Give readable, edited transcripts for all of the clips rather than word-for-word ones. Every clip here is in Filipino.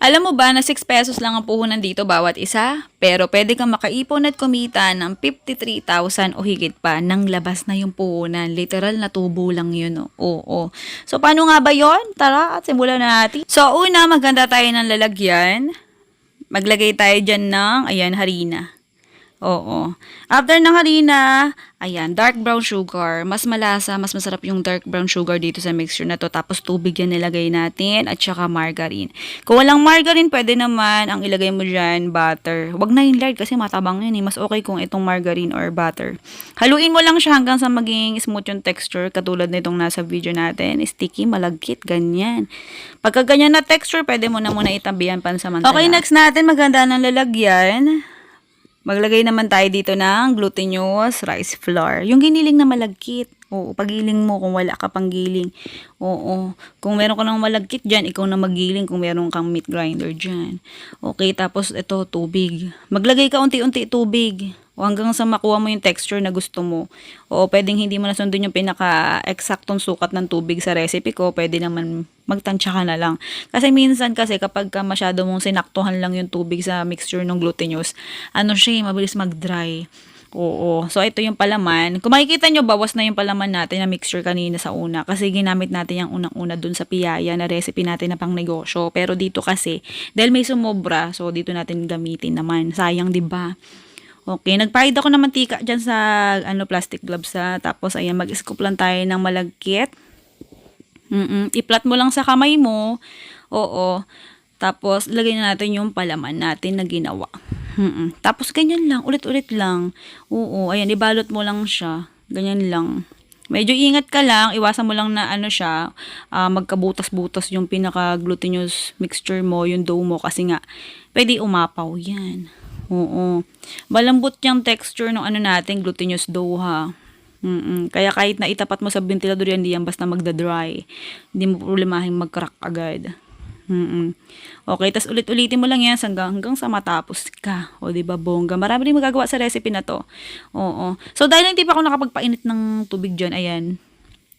Alam mo ba na 6 pesos lang ang puhunan dito bawat isa? Pero pwede kang makaipon at kumita ng 53,000 o higit pa nang labas na yung puhunan. Literal na tubo lang yun. Oh. Oo. So, paano nga ba yon? Tara, at simulan na natin. So, una, maganda tayo ng lalagyan. Maglagay tayo dyan ng, ayan, harina. Oo. After ng harina, ayan, dark brown sugar. Mas malasa, mas masarap yung dark brown sugar dito sa mixture na to. Tapos tubig yan nilagay natin at saka margarine. Kung walang margarine, pwede naman ang ilagay mo dyan, butter. Wag na yung lard kasi matabang yun eh. Mas okay kung itong margarine or butter. Haluin mo lang siya hanggang sa maging smooth yung texture. Katulad nitong nasa video natin. Sticky, malagkit, ganyan. Pagka ganyan na texture, pwede mo na muna itabihan pansamantala. Okay, next natin, maganda ng lalagyan. Maglagay naman tayo dito ng glutinous rice flour. Yung giniling na malagkit. Oo, pagiling mo kung wala ka pang giling. Oo, kung meron ka ng malagkit dyan, ikaw na magiling kung meron kang meat grinder dyan. Okay, tapos ito, tubig. Maglagay ka unti-unti tubig. O hanggang sa makuha mo yung texture na gusto mo. O pwedeng hindi mo nasundin yung pinaka-eksaktong sukat ng tubig sa recipe ko, pwede naman magtansya ka na lang. Kasi minsan kasi kapag ka masyado mong sinaktuhan lang yung tubig sa mixture ng glutinous, ano siya, mabilis mag-dry. Oo. So, ito yung palaman. Kung makikita nyo, bawas na yung palaman natin na mixture kanina sa una. Kasi ginamit natin yung unang-una dun sa piyaya na recipe natin na pang negosyo. Pero dito kasi, dahil may sumobra, so dito natin gamitin naman. Sayang, 'di ba? Okay, nagpahid ako ng mantika dyan sa plastic gloves ha. Tapos, ayan, mag-scoop lang tayo ng malagkit. I-flat mo lang sa kamay mo. Oo. Tapos, lagay na natin yung palaman natin na ginawa. Tapos, ganyan lang. Ulit-ulit lang. Oo. Ayan, ibalot mo lang siya. Ganyan lang. Medyo ingat ka lang. Iwasan mo lang na magkabutas-butas yung pinaka-glutinous mixture mo, yung dough mo. Kasi nga, pwede umapaw yan. Oo. Malambot yung texture ng natin, glutinous dough ha. Kaya kahit na itapat mo sa ventilador yan, hindi yan basta magda-dry. Hindi mo problemahin mag-crack agad. Okay, tas ulit-ulitin mo lang yan hanggang sa matapos ka. O, diba, bongga. Marami rin magagawa sa recipe na to. Oo. So, dahil hindi pa ako nakapagpainit ng tubig dyan, ayan.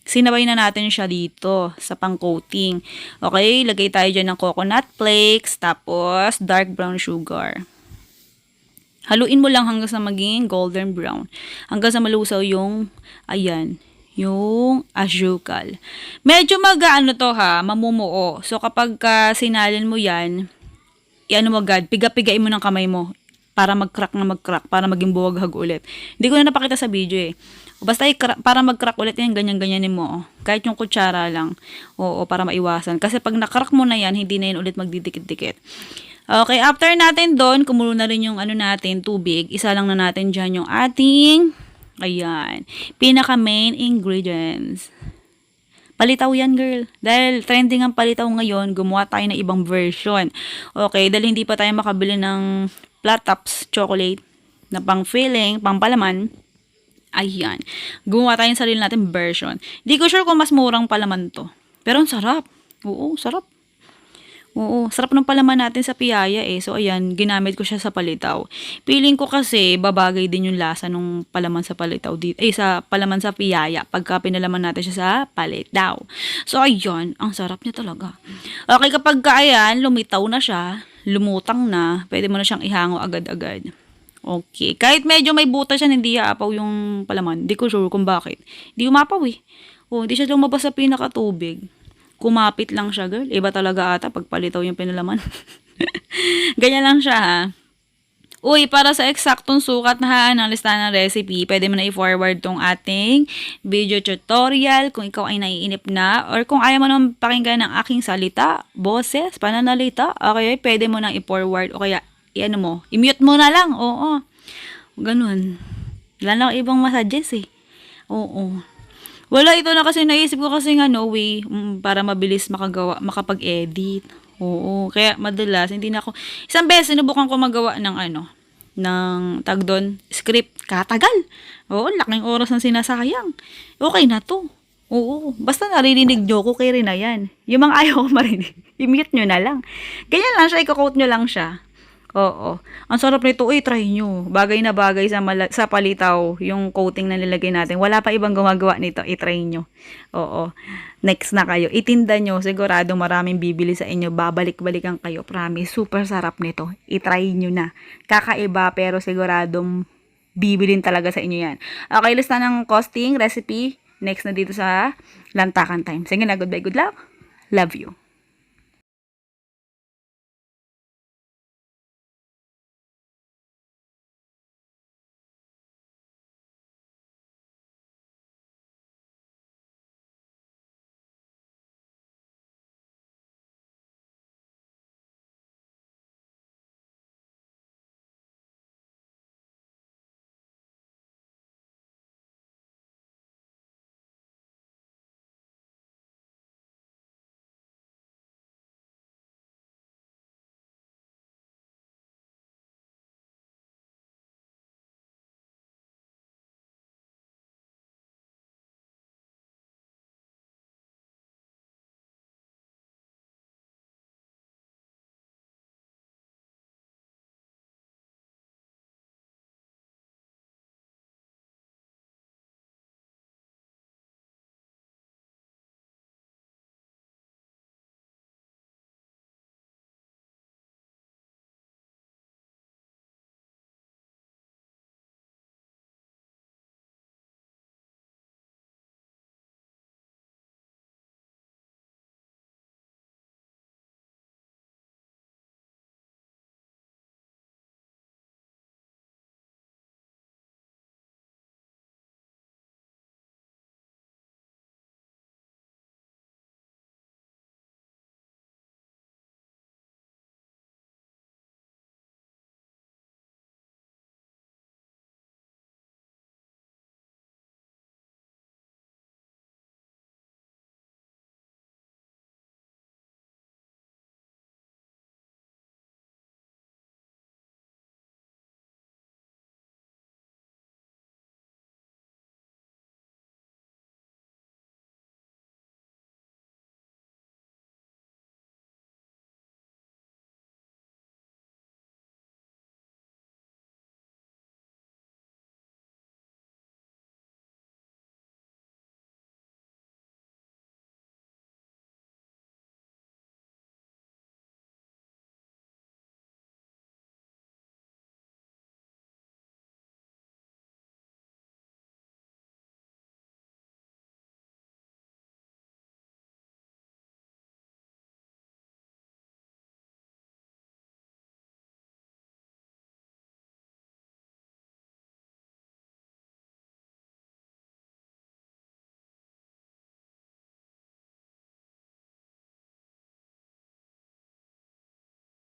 Sinabay na natin siya dito sa pang-coating. Okay, lagay tayo dyan ng coconut flakes, tapos dark brown sugar. Haluin mo lang hanggang sa maging golden brown. Hanggang sa malusaw yung, ayan, yung asukal. Medyo mamumuo. So, kapag sinalin mo yan, mo agad, piga-pigain mo ng kamay mo para mag-crack, para maging buwaghag ulit. Hindi ko na napakita sa video eh. Basta para mag-crack ulit yan, ganyan-ganyanin mo. Oh. Kahit yung kutsara lang. Oo, para maiwasan. Kasi pag na-crack mo na yan, hindi na yan ulit magdidikit-dikit. Okay, after natin doon, kumulo na rin yung natin, tubig. Isa lang na natin dyan yung ating, ayan, pinaka main ingredients. Palitaw yan, girl. Dahil trending ang palitaw ngayon, gumawa tayo ng ibang version. Okay, dahil hindi pa tayo makabili ng flat tops chocolate na pang filling, pang palaman. Ayan. Gumawa tayo ng sarili natin version. Hindi ko sure kung mas murang palaman to. Pero ang sarap. Oo, sarap. Oo, sarap ng palaman natin sa piyaya eh. So, ayan, ginamit ko siya sa palitaw. Feeling ko kasi, babagay din yung lasa ng palaman sa palitaw dito. Sa palaman sa piyaya. Pagka pinalaman natin siya sa palitaw. So, ayan, ang sarap niya talaga. Okay, kapag ayan, lumitaw na siya, lumutang na, pwede mo na siyang ihango agad-agad. Okay, kahit medyo may butas siya, hindi aapaw yung palaman. Hindi ko sure kung bakit. Hindi umapaw eh. Hindi siya lumabas sa pinakatubig. Kumapit lang siya, girl. Iba talaga ata pag palitaw yung pinalaman. Ganyan lang siya, ha. Uy, para sa eksaktong sukat na ng listahan ng recipe, pwede mo na i-forward tong ating video tutorial kung ikaw ay naiinip na or kung ayaw mo naman pakinggan ng aking salita, boses, pananalita, okay, pwede mo nang i-forward o kaya, i-mute mo na lang. Oo. Ganun. Wala lang ibang messages eh. Oo. Wala, ito na kasi naisip ko kasi no way, para mabilis makapag-edit. Oo, kaya madalas, hindi na ako, isang beses sinubukan ko magawa ng tag doon, script, katagal. Oo, laking oras na sinasayang. Okay na to. Oo, basta naririnig nyo, okay rin na yan. Yung mga ayaw ko marinig, i-mute nyo na lang. Ganyan lang siya, i-quote nyo lang siya. Oo. Ang sarap nito, uy, try nyo. Bagay na bagay sa palitaw yung coating na nilagay natin. Wala pa ibang gumagawa nito, i-try nyo. Oo. Next na kayo. Itinda nyo, sigurado maraming bibili sa inyo. Babalik-balikan kayo, promise. Super sarap nito. I-try nyo na. Kakaiba, pero siguradong bibilin talaga sa inyo yan. Okay, lista ng costing, recipe. Next na dito sa Lantakan Time. Sige na, goodbye, good luck. Love you.